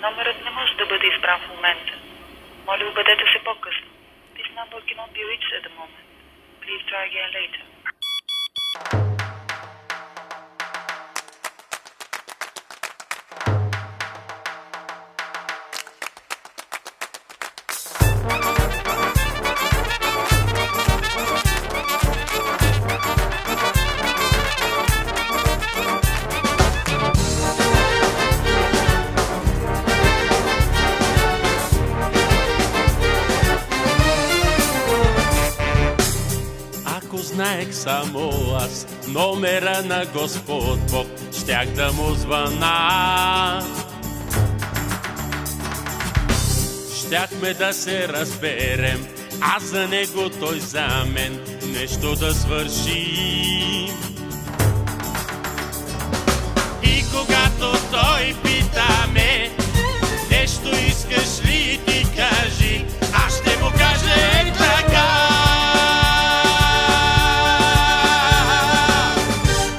Номерът не може да бъде избран в момента. Моля, обадете се по-късно. This number cannot be reached at the moment. Please try again later. Ако знаех само аз номера на Господ Бог, щях да му звъна. Щяхме да се разберем, аз за него, той за мен, нещо да свършим. И когато той пита ме, нещо искаш ли, ти кажи, аз ще му кажа е така.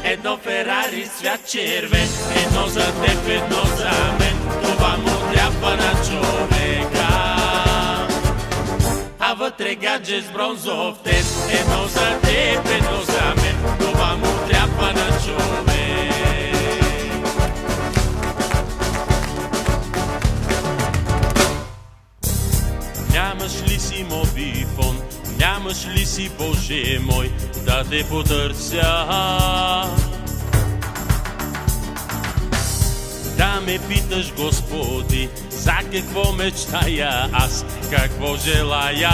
Едно Ферари цвят червен, едно за теб, едно за мен, това му трябва на човека. А вътре гадже с бронзов тест, едно за теб, едно за мен, това му трябва на човек. Нямаш ли си мобифон, нямаш ли си, Боже мой, да те потърся? Да ме питаш, Господи, за какво мечтая аз, какво желая.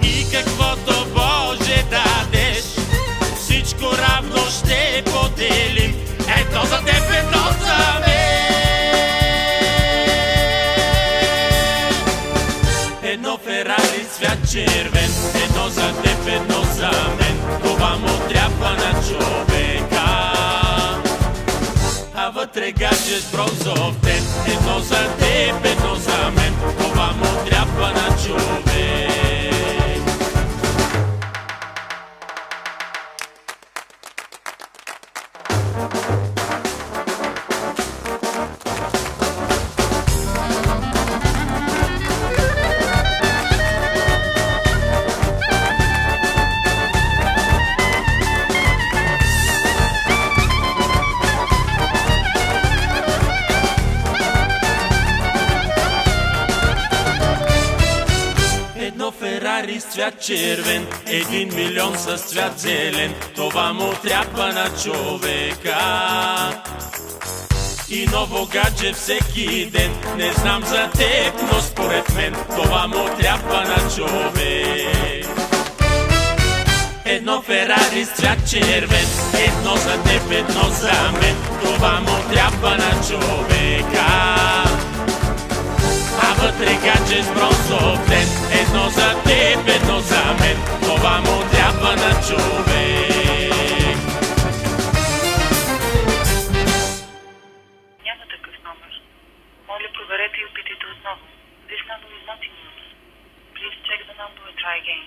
И каквото, Боже, дадеш, всичко равно ще поделим. Ето за теб, едно за мен. Едно Ферари цвят червен, едно за теб, едно за мен, това му трябва на човека. А вътре гадже с бронзов тест, едно за теб, едно за мен, това му трябва на човек. Едно Ферари с цвят червен, 1 милион с цвят зелен, това му трябва на човека. И ново гадже всеки ден, не знам за теб, но според мен това му трябва на човек. Едно Ферари с цвят червен, едно за теб, едно за мен, това му трябва на човека. А вътре гадже с бронзов ден, едно за теб, едно за мен, това му трябва на човек. Няма такъв номер. Моля, проверете и опитайте отново. This number is not in use. Please check the number and try again.